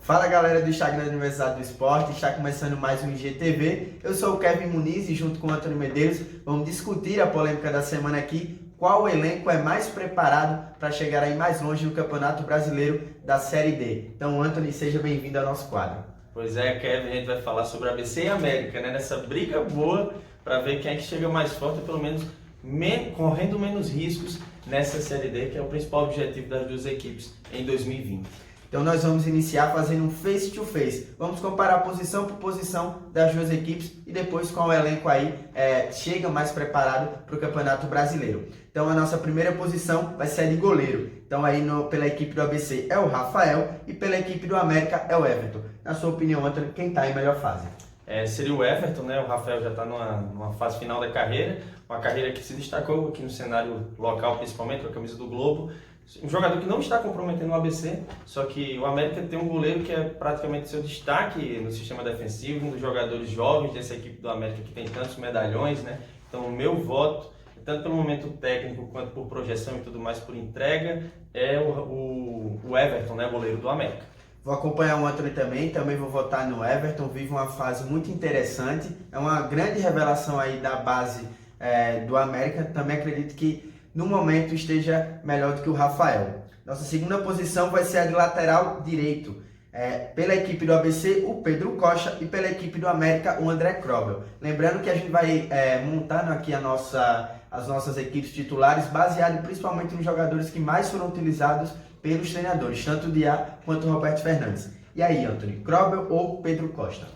Fala galera do Instagram da Universidade do Esporte, está começando mais um IGTV. Eu sou o Kevin Muniz e junto com o Antônio Medeiros vamos discutir a polêmica da semana aqui, qual elenco é mais preparado para chegar aí mais longe no Campeonato Brasileiro da Série D. Então, Antônio, seja bem-vindo ao nosso quadro. Pois é, Kevin, a gente vai falar sobre ABC e América, né? Nessa briga boa para ver quem é que chega mais forte, pelo menos correndo menos riscos nessa Série D, que é o principal objetivo das duas equipes em 2020. Então nós vamos iniciar fazendo um face-to-face. Vamos comparar posição por posição das duas equipes e depois qual elenco aí chega mais preparado para o Campeonato Brasileiro. Então a nossa primeira posição vai ser a de goleiro. Então aí pela equipe do ABC é o Rafael e pela equipe do América é o Everton. Na sua opinião, Antônio, quem está em melhor fase? Seria o Everton, né? O Rafael já está numa fase final da carreira, uma carreira que se destacou aqui no cenário local, principalmente com a camisa do Globo. Um jogador que não está comprometendo o ABC, só que o América tem um goleiro que é praticamente seu destaque no sistema defensivo, um dos jogadores jovens dessa equipe do América que tem tantos medalhões, né? Então o meu voto, tanto pelo momento técnico quanto por projeção e tudo mais por entrega, é o Everton, né? Goleiro do América. Vou acompanhar o Antônio também vou votar no Everton, vive uma fase muito interessante, é uma grande revelação aí da base do América, também acredito que no momento esteja melhor do que o Rafael. Nossa segunda posição vai ser a de lateral direito. Pela equipe do ABC, o Pedro Costa e pela equipe do América, o André Krobel. Lembrando que a gente vai montando aqui as nossas equipes titulares, baseado principalmente nos jogadores que mais foram utilizados pelos treinadores, tanto o Diá quanto o Roberto Fernandes. E aí, Antônio, Krobel ou Pedro Costa?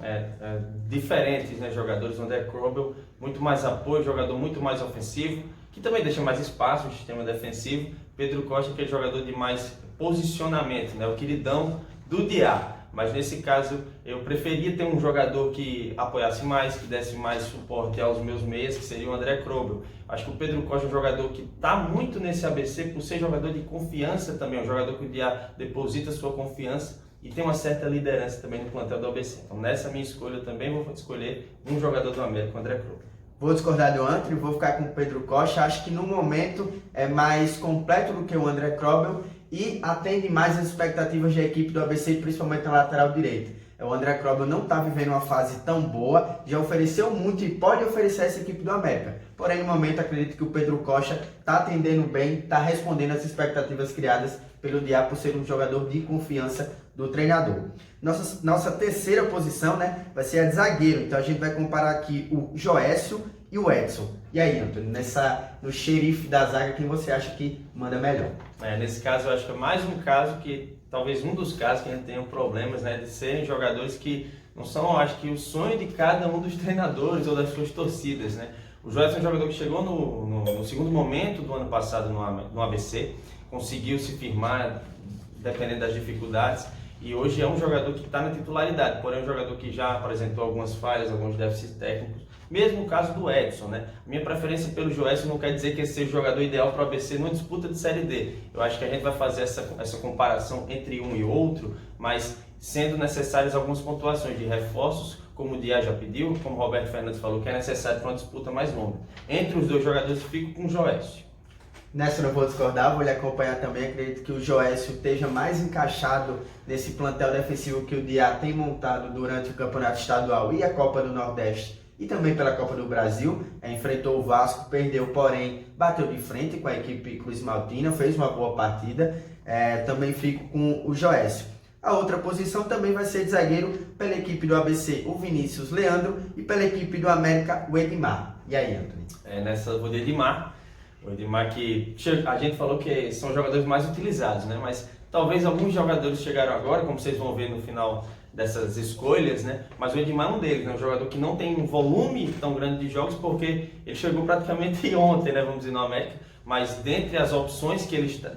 Diferentes, né, jogadores. O André Krobel, muito mais apoio, jogador muito mais ofensivo, que também deixa mais espaço no sistema defensivo. Pedro Costa, que é jogador de mais posicionamento, né, o queridão do Diá. Mas nesse caso, eu preferia ter um jogador que apoiasse mais, que desse mais suporte aos meus meias, que seria o André Krobel. Acho que o Pedro Costa é um jogador que está muito nesse ABC, por ser jogador de confiança também, um jogador que o Diá deposita sua confiança e tem uma certa liderança também no plantel do ABC. Então nessa minha escolha eu também vou escolher um jogador do América, o André Krobel. Vou discordar do Antônio, vou ficar com o Pedro Costa. Acho que no momento é mais completo do que o André Krobel e atende mais as expectativas da equipe do ABC, principalmente na lateral direita. O André Krobel não está vivendo uma fase tão boa, já ofereceu muito e pode oferecer essa equipe do América. Porém, no momento, acredito que o Pedro Costa está atendendo bem, está respondendo às expectativas criadas pelo Diá por ser um jogador de confiança do treinador. Nossa terceira posição, né, vai ser a de zagueiro. Então a gente vai comparar aqui o Joécio e o Edson. E aí, Antônio, no xerife da zaga, quem você acha que manda melhor? Nesse caso, eu acho que é mais um caso que, talvez um dos casos que a gente tenha problemas, né, de serem jogadores que não são, acho que, o sonho de cada um dos treinadores ou das suas torcidas, né? O Joécio é um jogador que chegou no segundo momento do ano passado no ABC, conseguiu se firmar, dependendo das dificuldades, e hoje é um jogador que está na titularidade, porém é um jogador que já apresentou algumas falhas, alguns déficits técnicos, mesmo o caso do Edson, né? Minha preferência pelo Joécio não quer dizer que esse seja o jogador ideal para o ABC numa disputa de Série D. Eu acho que a gente vai fazer essa comparação entre um e outro, mas sendo necessárias algumas pontuações de reforços, como o Diá já pediu, como o Roberto Fernandes falou, que é necessário para uma disputa mais longa. Entre os dois jogadores, fico com o Joécio. Nessa eu não vou discordar, vou lhe acompanhar também. Acredito que o Joécio esteja mais encaixado nesse plantel defensivo que o Diá tem montado durante o Campeonato Estadual e a Copa do Nordeste e também pela Copa do Brasil. Enfrentou o Vasco, perdeu, porém bateu de frente com a equipe Cruz Maltina, fez uma boa partida. Também fico com o Joécio. A outra posição também vai ser de zagueiro pela equipe do ABC, o Vinícius Leandro, e pela equipe do América, o Edmar. E aí, Antônio? Nessa eu vou de Edmar. O Edmar, que a gente falou que são jogadores mais utilizados, né? Mas talvez alguns jogadores chegaram agora, como vocês vão ver no final dessas escolhas, né? Mas o Edmar é um deles, né? Um jogador que não tem um volume tão grande de jogos, porque ele chegou praticamente ontem, né? Vamos dizer, no América. Mas dentre as opções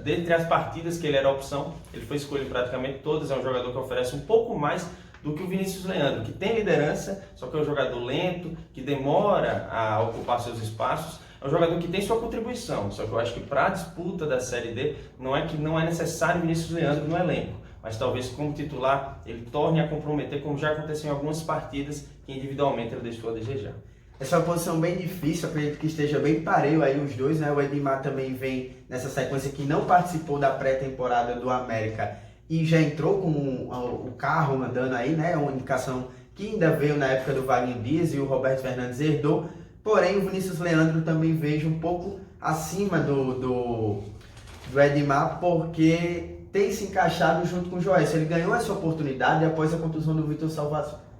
dentre as partidas que ele era opção, ele foi escolhido praticamente todas. É um jogador que oferece um pouco mais do que o Vinícius Leandro, que tem liderança, só que é um jogador lento, que demora a ocupar seus espaços. É um jogador que tem sua contribuição, só que eu acho que para a disputa da Série D não é necessário o Vinícius Leandro no elenco, mas talvez como titular ele torne a comprometer, como já aconteceu em algumas partidas que individualmente ele deixou a desejar. Essa é uma posição bem difícil, acredito que esteja bem pareio aí os dois, né? O Edmar também vem nessa sequência que não participou da pré-temporada do América e já entrou com o carro andando aí, né? Uma indicação que ainda veio na época do Wagner Dias e o Roberto Fernandes herdou. Porém, o Vinícius Leandro também vejo um pouco acima do Edmar, porque tem se encaixado junto com o Joécio. Ele ganhou essa oportunidade após a contusão do Vitor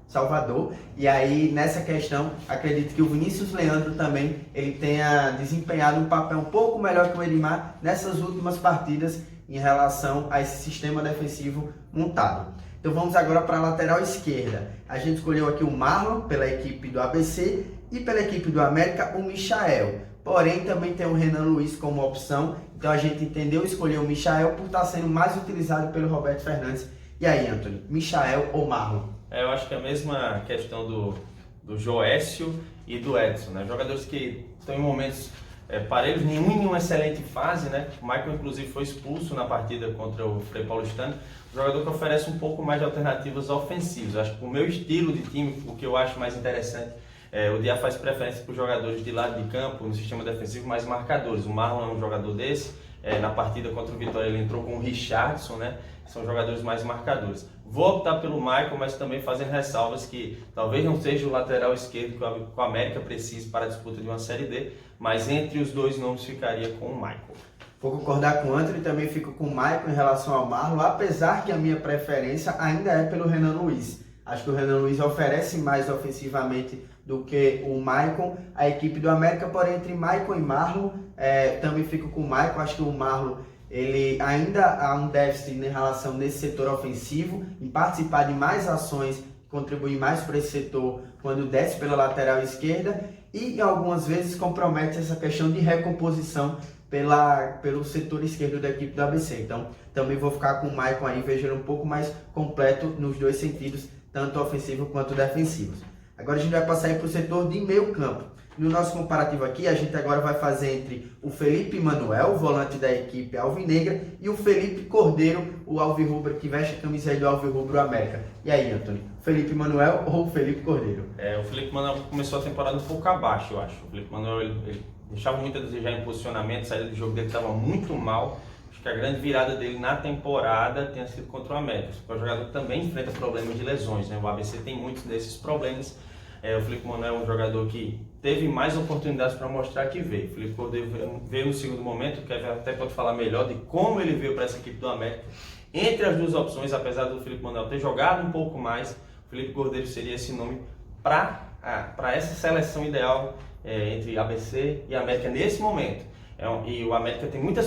Salvador, e aí nessa questão acredito que o Vinícius Leandro também ele tenha desempenhado um papel um pouco melhor que o Edmar nessas últimas partidas em relação a esse sistema defensivo montado. Então vamos agora para a lateral esquerda. A gente escolheu aqui o Marlon pela equipe do ABC e pela equipe do América o Michael. Porém também tem o Renan Luiz como opção, então a gente entendeu escolher o Michael por estar sendo mais utilizado pelo Roberto Fernandes. E aí, Anthony, Michael ou Marlon? Eu acho que é a mesma questão do Joécio e do Edson, né? Jogadores que estão em momentos parelhos, nenhum em uma excelente fase, né? O Michael, inclusive, foi expulso na partida contra o Frei Paulistano. Um jogador que oferece um pouco mais de alternativas ofensivas. Eu acho que o meu estilo de time, o que eu acho mais interessante, o Diá faz preferência para os jogadores de lado de campo, no sistema defensivo, mais marcadores. O Marlon é um jogador desse. Na partida contra o Vitória ele entrou com o Richardson, né? São jogadores mais marcadores. Vou optar pelo Michael, mas também fazendo ressalvas que talvez não seja o lateral esquerdo que o América precise para a disputa de uma Série D, mas entre os dois nomes ficaria com o Michael. Vou concordar com o Anthony, também fico com o Michael em relação ao Marlon, apesar que a minha preferência ainda é pelo Renan Luiz. Acho que o Renan Luiz oferece mais ofensivamente do que o Michael, a equipe do América, porém entre Michael e Marlon, também fico com o Michael. Acho que o Marlon ele ainda há um déficit em relação nesse setor ofensivo, em participar de mais ações, contribuir mais para esse setor quando desce pela lateral esquerda e algumas vezes compromete essa questão de recomposição pelo setor esquerdo da equipe do ABC. Então também vou ficar com o Michael aí, vejo ele um pouco mais completo nos dois sentidos, tanto ofensivo quanto defensivo. Agora a gente vai passar para o setor de meio campo. No nosso comparativo aqui, a gente agora vai fazer entre o Felipe Manuel, volante da equipe alvinegra, e o Felipe Cordeiro, o alvirrubro, que veste a camisa aí do alvirrubro América. E aí, Anthony, Felipe Manuel ou Felipe Cordeiro? O Felipe Manuel começou a temporada um pouco abaixo, eu acho. O Felipe Manuel ele deixava muito a desejar em posicionamento, a saída do jogo dele estava muito mal. Acho que a grande virada dele na temporada tenha sido contra o América. O jogador também enfrenta problemas de lesões, né? O ABC tem muitos desses problemas. O Felipe Manuel é um jogador que teve mais oportunidades para mostrar que veio. O Felipe Cordeiro veio no segundo momento, o Kevin até pode falar melhor de como ele veio para essa equipe do América. Entre as duas opções, apesar do Felipe Manuel ter jogado um pouco mais, o Felipe Cordeiro seria esse nome para essa seleção ideal entre ABC e América nesse momento. E o América tem muitos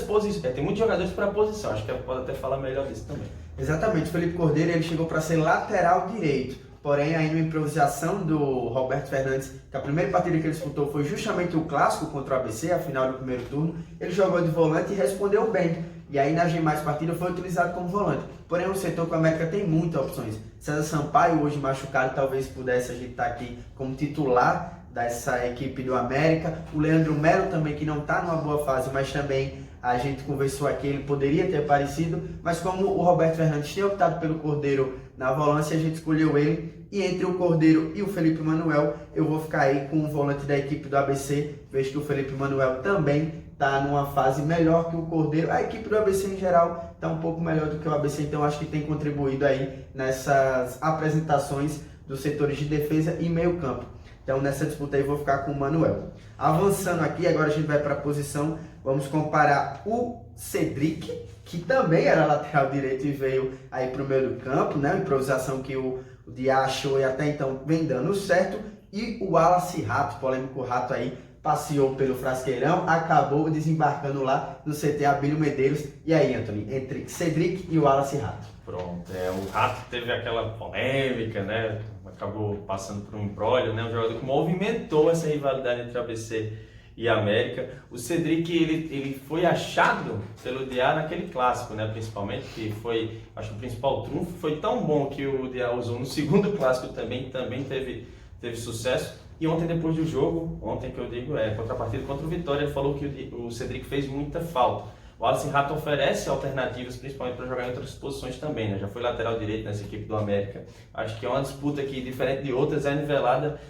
jogadores para a posição, acho que pode até falar melhor disso também. Exatamente, o Felipe Cordeiro ele chegou para ser lateral direito. Porém, aí na improvisação do Roberto Fernandes, que a primeira partida que ele disputou foi justamente o clássico contra o ABC, a final do primeiro turno, ele jogou de volante e respondeu bem. E aí nas demais partidas foi utilizado como volante. Porém, é um setor que o América tem muitas opções. César Sampaio, hoje machucado, talvez pudesse a gente estar aqui como titular dessa equipe do América. O Leandro Melo também, que não está numa boa fase, mas também a gente conversou aqui, ele poderia ter aparecido, mas como o Roberto Fernandes tinha optado pelo Cordeiro na volância, a gente escolheu ele. E entre o Cordeiro e o Felipe Manuel, eu vou ficar aí com o volante da equipe do ABC. Vejo que o Felipe Manuel também está numa fase melhor que o Cordeiro. A equipe do ABC em geral está um pouco melhor do que o ABC, então acho que tem contribuído aí nessas apresentações dos setores de defesa e meio campo. Então nessa disputa aí eu vou ficar com o Manuel. Avançando aqui, agora a gente vai para a posição, vamos comparar o Cedric, que também era lateral direito e veio aí para o meio do campo, né? Uma improvisação que o Diá achou e até então vem dando certo. E o Wallace Rato, polêmico Rato aí, passeou pelo Frasqueirão, acabou desembarcando lá no CT Abílio Medeiros. E aí, Anthony, entre Cedric e o Wallace Rato? Pronto, o Rato teve aquela polêmica, né? Acabou passando por um imbróglio, né? Um jogador que movimentou essa rivalidade entre ABC e América. O Cedric, ele foi achado pelo Diá naquele clássico, né? Principalmente, que foi, acho que o principal trunfo foi tão bom que o Diá usou no segundo clássico também teve sucesso. E ontem, depois do jogo, ontem que eu digo, contra a partida contra o Vitória, ele falou que o Cedric fez muita falta. O Wallace Rato oferece alternativas, principalmente para jogar em outras posições também, né? Já foi lateral direito nessa equipe do América. Acho que é uma disputa que, diferente de outras, é nivelada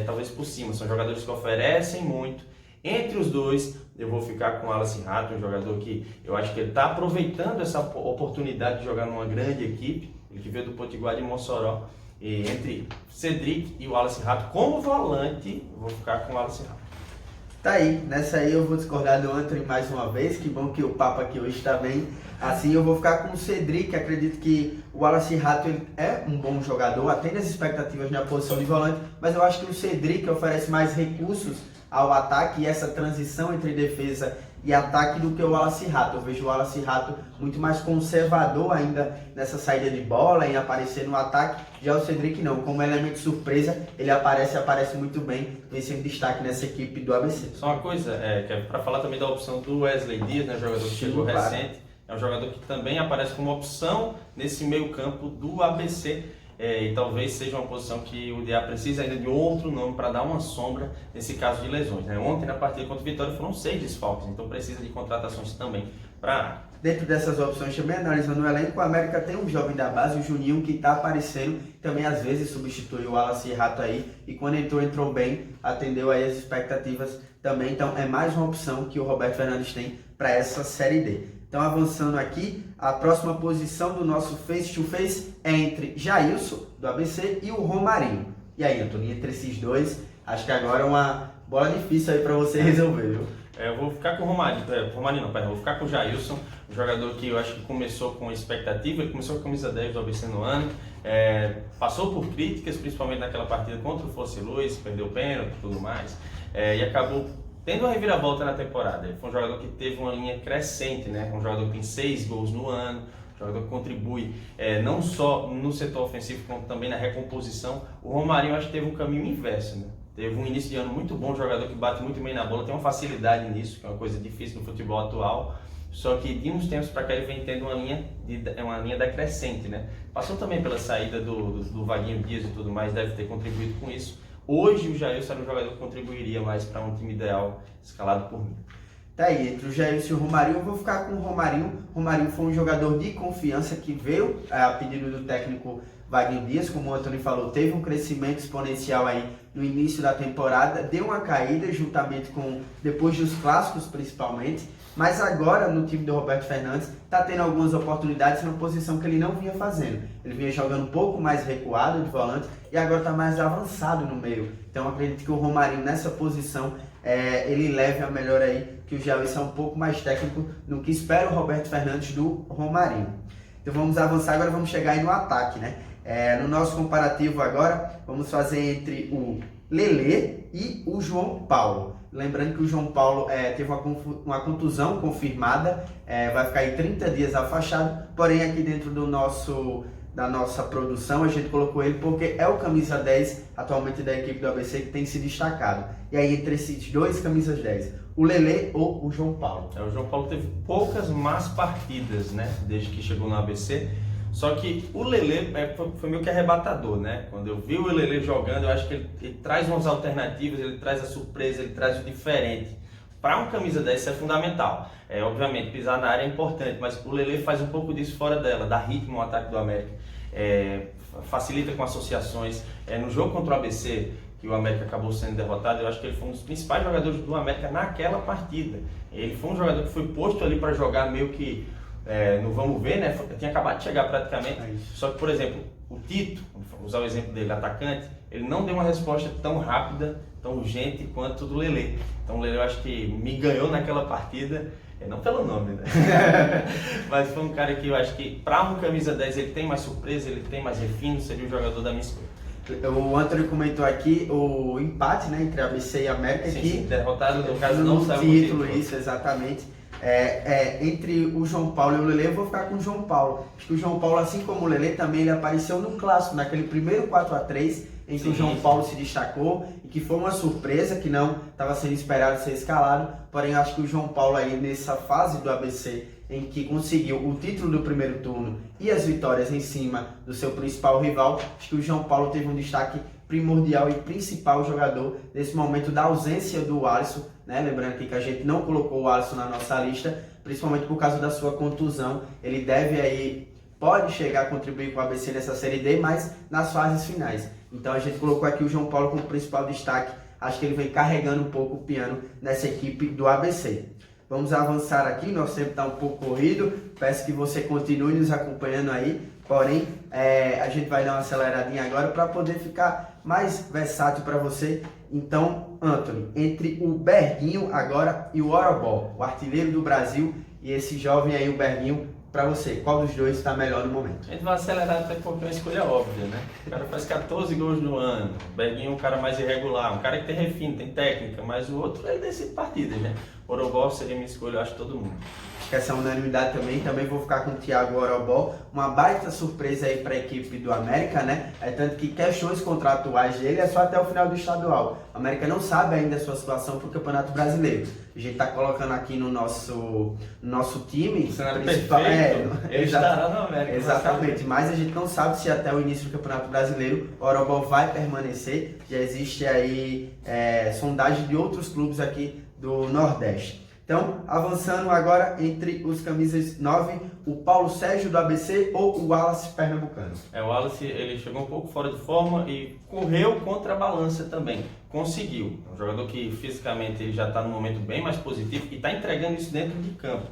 talvez por cima. São jogadores que oferecem muito Entre os dois, eu vou ficar com o Wallace Rato, um jogador que eu acho que ele está aproveitando essa oportunidade de jogar numa grande equipe, ele que veio do Potiguar de Mossoró. E entre Cedric e o Wallace Rato, como volante, eu vou ficar com o Wallace Rato. Tá aí, nessa aí eu vou discordar do Anthony mais uma vez, que bom que o papo aqui hoje está bem. Assim eu vou ficar com o Cedric, acredito que o Wallace Rato ele é um bom jogador, atende as expectativas na posição de volante, mas eu acho que o Cedric oferece mais recursos ao ataque e essa transição entre defesa e ataque do que o Wallace Rato. Eu vejo o Wallace Rato muito mais conservador ainda nessa saída de bola, em aparecer no ataque. Já o Cedric não, como elemento surpresa, ele aparece muito bem, vem sendo destaque nessa equipe do ABC. Só uma coisa, que é para falar também da opção do Wesley Dias, né, jogador que chegou recente, é um jogador que também aparece como opção nesse meio campo do ABC. E talvez seja uma posição que o DA precisa ainda de outro nome para dar uma sombra nesse caso de lesões, né? Ontem na partida contra o Vitória foram 6 desfalques, então precisa de contratações também para... Dentro dessas opções também, analisando o elenco, o América tem um jovem da base, o Juninho, que está aparecendo, também às vezes substitui o Wallace Rato aí, e quando entrou bem, atendeu aí as expectativas também, então é mais uma opção que o Roberto Fernandes tem para essa Série D. Então, avançando aqui, a próxima posição do nosso face-to-face é entre Jailson, do ABC, e o Romarinho. E aí, Antônio, entre esses dois, acho que agora é uma bola difícil aí para você resolver, viu? Eu vou ficar com o Romarinho, vou ficar com o Jailson, um jogador que eu acho que começou com expectativa, ele começou com a camisa 10 do ABC no ano, passou por críticas, principalmente naquela partida contra o Fosse Luz, perdeu o pênalti e tudo mais, e acabou tendo uma reviravolta na temporada. Ele foi um jogador que teve uma linha crescente, né? Um jogador que tem 6 gols no ano, um jogador que contribui não só no setor ofensivo, como também na recomposição. O Romarinho, acho que teve um caminho inverso, né? Teve um início de ano muito bom, um jogador que bate muito bem na bola, tem uma facilidade nisso, que é uma coisa difícil no futebol atual. Só que de uns tempos para cá ele vem tendo uma linha decrescente, né? Passou também pela saída do Vaguinho Dias e tudo mais, deve ter contribuído com isso. Hoje o Jailson era um jogador que contribuiria mais para um time ideal escalado por mim. Tá aí, entre o Jailson e o Romarinho, eu vou ficar com o Romarinho. O Romarinho foi um jogador de confiança que veio a pedido do técnico Vaguinho Dias, como o Antônio falou, teve um crescimento exponencial aí no início da temporada, deu uma caída juntamente com, depois dos clássicos principalmente, mas agora no time do Roberto Fernandes está tendo algumas oportunidades numa posição que ele não vinha fazendo. Ele vinha jogando um pouco mais recuado de volante e agora está mais avançado no meio. Então acredito que o Romarinho nessa posição ele leve a melhor aí, que o Jailson é um pouco mais técnico no que espera o Roberto Fernandes do Romarinho. Então vamos avançar, agora vamos chegar aí no ataque, né? No nosso comparativo agora, vamos fazer entre o Lelê e o João Paulo. Lembrando que o João Paulo teve uma contusão confirmada, vai ficar aí 30 dias afastado, porém aqui dentro da nossa produção a gente colocou ele porque é o camisa 10 atualmente da equipe do ABC que tem se destacado. E aí entre esses dois camisas 10, o Lelê ou o João Paulo? O João Paulo teve poucas más partidas, né, desde que chegou no ABC. Só que o Lelê foi meio que arrebatador, né? Quando eu vi o Lelê jogando, eu acho que ele traz umas alternativas, ele traz a surpresa, ele traz o diferente. Para um camisa 10 isso é fundamental. Obviamente, pisar na área é importante, mas o Lelê faz um pouco disso fora dela, dá ritmo ao ataque do América, facilita com associações. No jogo contra o ABC, que o América acabou sendo derrotado, eu acho que ele foi um dos principais jogadores do América naquela partida. Ele foi um jogador que foi posto ali para jogar meio que no vamos ver, né? Tinha acabado de chegar praticamente. Só que, por exemplo, o Tito, vou usar o exemplo dele, atacante, ele não deu uma resposta tão rápida, tão urgente quanto do Lelê. Então o Lelê eu acho que me ganhou naquela partida, não pelo nome, né? Mas foi um cara que eu acho que para um camisa 10 ele tem mais surpresa, ele tem mais refino, seria o jogador da minha escolha. O Antônio comentou aqui o empate, né, entre ABC e América, sim, derrotado no caso não não saiu título, isso, exatamente. Entre o João Paulo e o Lelê, eu vou ficar com o João Paulo. Acho que o João Paulo, assim como o Lelê, também ele apareceu no clássico, naquele primeiro 4-3, em que o João Paulo se destacou e que foi uma surpresa, que não estava sendo esperado ser escalado. Porém, acho que o João Paulo aí nessa fase do ABC, em que conseguiu o título do primeiro turno e as vitórias em cima do seu principal rival, acho que o João Paulo teve um destaque primordial e principal jogador nesse momento da ausência do Alisson, né? Lembrando aqui que a gente não colocou o Alisson na nossa lista, principalmente por causa da sua contusão. Ele pode chegar a contribuir com o ABC nessa Série D, mas nas fases finais. Então a gente colocou aqui o João Paulo como principal destaque acho que ele vem carregando um pouco o piano nessa equipe do ABC. Vamos avançar aqui, nosso tempo está um pouco corrido, peço que você continue nos acompanhando aí, porém a gente vai dar uma aceleradinha agora para poder ficar mais versátil para você. Então, Anthony, entre o Berguinho agora e o Orobó, o artilheiro do Brasil, e esse jovem aí, o Berguinho, para você, qual dos dois está melhor no momento? A gente vai acelerar até porque é uma escolha óbvia, né? O cara faz 14 gols no ano, o Berguinho é um cara mais irregular, um cara que tem refino, tem técnica, mas o outro ele decide partidas, né? O Orobó seria minha escolha, eu acho, todo mundo. Acho que essa é unanimidade também vou ficar com o Thiago Orobó, uma baita surpresa aí para a equipe do América, né? Tanto que questões contratuais dele é só até o final do estadual. O América não sabe ainda a sua situação para o Campeonato Brasileiro. A gente está colocando aqui no nosso time. O cenário perfeito, ele estará no América. Exatamente, mas a gente não sabe se até o início do Campeonato Brasileiro o Orobó vai permanecer. Já existe aí sondagem de outros clubes aqui do Nordeste. Então, avançando agora entre os camisas 9, o Paulo Sérgio do ABC ou o Wallace Pernambucano? O Wallace, ele chegou um pouco fora de forma e correu contra a balança também. Conseguiu. É um jogador que fisicamente ele já está num momento bem mais positivo e está entregando isso dentro de campo.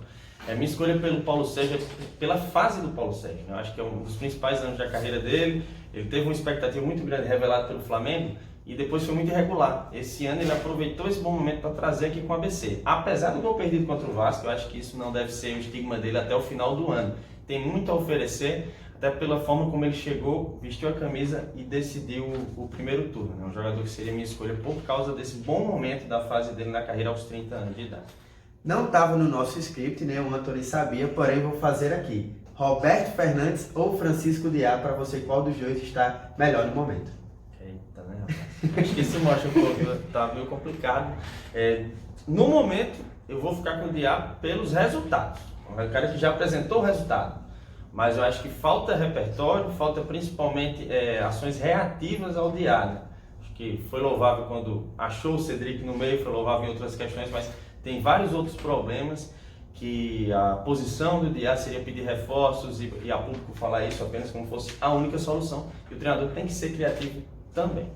Minha escolha pelo Paulo Sérgio é pela fase do Paulo Sérgio. Eu acho que é um dos principais anos da carreira dele. Ele teve uma expectativa muito grande revelada pelo Flamengo e depois foi muito irregular. Esse ano ele aproveitou esse bom momento para trazer aqui com o ABC. Apesar do gol perdido contra o Vasco, eu acho que isso não deve ser o estigma dele até o final do ano. Tem muito a oferecer, até pela forma como ele chegou, vestiu a camisa e decidiu o primeiro turno. É um jogador que seria minha escolha por causa desse bom momento da fase dele na carreira aos 30 anos de idade. Não estava no nosso script, né? O Anthony sabia, porém vou fazer aqui. Roberto Fernandes ou Francisco Diá, para você, qual dos dois está melhor no momento? Eita, né, rapaz? Acho que isso mostra um pouco, tá meio complicado. No momento, eu vou ficar com o Diá pelos resultados. É um cara que já apresentou o resultado. Mas eu acho que falta repertório, falta principalmente ações reativas ao Diá, né? Acho que foi louvável quando achou o Cedric no meio, foi louvável em outras questões, mas tem vários outros problemas que a posição do Diá seria pedir reforços e a público falar isso apenas como fosse a única solução. E o treinador tem que ser criativo também.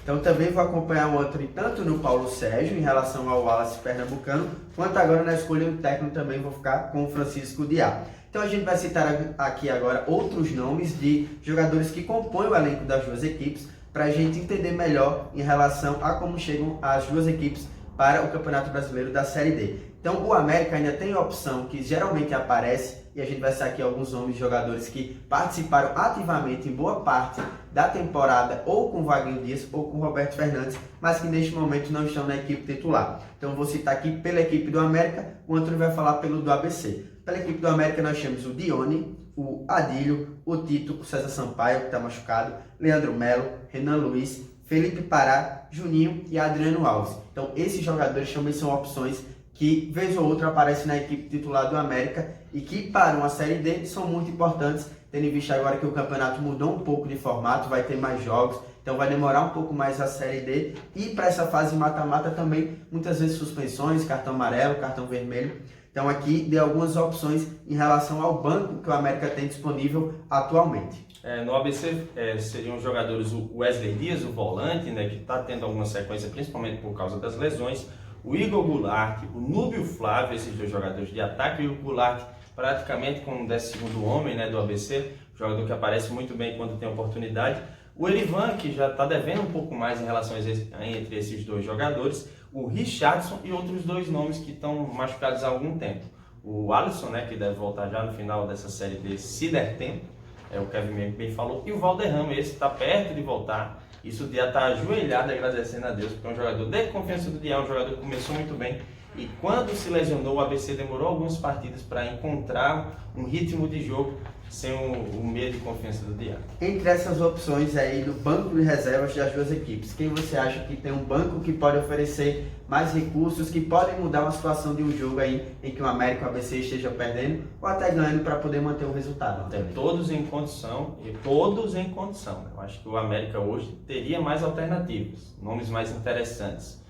Então também vou acompanhar o Anthony tanto no Paulo Sérgio em relação ao Wallace Pernambucano, quanto agora na escolha do técnico também vou ficar com o Francisco Diá. Então a gente vai citar aqui agora outros nomes de jogadores que compõem o elenco das duas equipes para a gente entender melhor em relação a como chegam as duas equipes para o Campeonato Brasileiro da Série D. Então o América ainda tem a opção que geralmente aparece, e a gente vai citar aqui alguns nomes de jogadores que participaram ativamente em boa parte da temporada ou com Wagner Dias ou com Roberto Fernandes, mas que neste momento não estão na equipe titular. Então vou citar aqui pela equipe do América, o Antônio vai falar pelo do ABC. Pela equipe do América nós temos o Dione, o Adílio, o Tito, o César Sampaio, que está machucado, Leandro Melo, Renan Luiz, Felipe Pará, Juninho e Adriano Alves. Então esses jogadores também são opções que vez ou outra aparecem na equipe titular do América e que para uma Série D são muito importantes, tendo em vista agora que o campeonato mudou um pouco de formato, vai ter mais jogos, então vai demorar um pouco mais a Série D e para essa fase mata-mata também muitas vezes suspensões, cartão amarelo, cartão vermelho. Então aqui dei algumas opções em relação ao banco que o América tem disponível atualmente. No ABC seriam os jogadores o Wesley Dias, o volante, né, que está tendo alguma sequência, principalmente por causa das lesões, o Igor Goulart, o Núbio Flávio, esses dois jogadores de ataque, e o Goulart praticamente como 12º homem, né, do ABC, jogador que aparece muito bem quando tem oportunidade. O Erivan, que já está devendo um pouco mais em relação entre esses dois jogadores, o Richardson e outros dois nomes que estão machucados há algum tempo. O Alisson, né, que deve voltar já no final dessa Série D, se der tempo, o Kevin bem falou, e o Valderrama, esse está perto de voltar. Isso o Diá está ajoelhado agradecendo a Deus, porque é um jogador de confiança do Diá, um jogador que começou muito bem. E quando se lesionou, o ABC demorou algumas partidas para encontrar um ritmo de jogo sem o medo de confiança do Diá. Entre essas opções aí do banco de reservas das duas equipes, quem você acha que tem um banco que pode oferecer mais recursos, que podem mudar uma situação de um jogo aí em que o América e o ABC esteja perdendo ou até ganhando para poder manter o resultado? Todos em condição, Eu acho que o América hoje teria mais alternativas, nomes mais interessantes.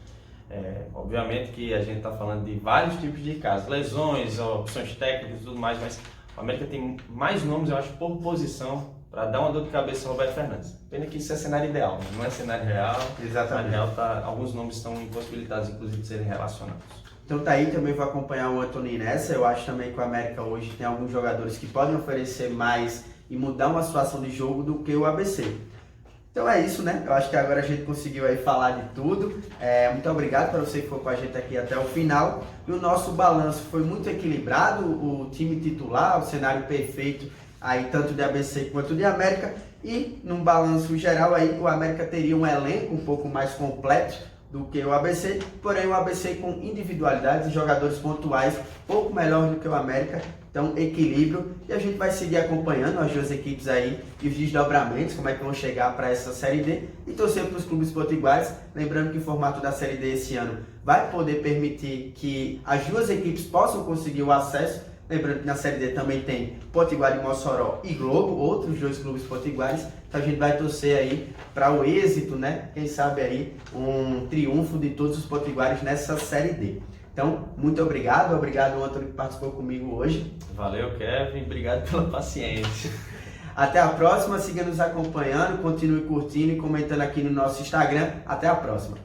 Obviamente que a gente está falando de vários tipos de casos, lesões, opções técnicas e tudo mais, mas o América tem mais nomes, eu acho, por posição para dar uma dor de cabeça ao Roberto Fernandes. Pena que isso é cenário ideal, né? Não é cenário real. Exatamente. Cenário real alguns nomes estão impossibilitados, inclusive, de serem relacionados. Então tá aí, também vou acompanhar o Antony nessa. Eu acho também que o América hoje tem alguns jogadores que podem oferecer mais e mudar uma situação de jogo do que o ABC. Então é isso, né? Eu acho que agora a gente conseguiu aí falar de tudo. Muito obrigado para você que foi com a gente aqui até o final. E o nosso balanço foi muito equilibrado, o time titular, o cenário perfeito aí tanto de ABC quanto de América. E num balanço geral aí o América teria um elenco um pouco mais completo do que o ABC, porém o ABC com individualidades e jogadores pontuais pouco melhor do que o América, então equilíbrio, e a gente vai seguir acompanhando as duas equipes aí e os desdobramentos, como é que vão chegar para essa Série D e torcer para os clubes potiguares, lembrando que o formato da Série D esse ano vai poder permitir que as duas equipes possam conseguir o acesso. Lembrando que na Série D também tem Potiguar de Mossoró e Globo, outros dois clubes potiguares. Então a gente vai torcer aí para o êxito, né? Quem sabe aí um triunfo de todos os potiguares nessa Série D. Então, muito obrigado. Obrigado, Antony, que participou comigo hoje. Valeu, Kevin. Obrigado pela paciência. Até a próxima. Siga nos acompanhando, continue curtindo e comentando aqui no nosso Instagram. Até a próxima.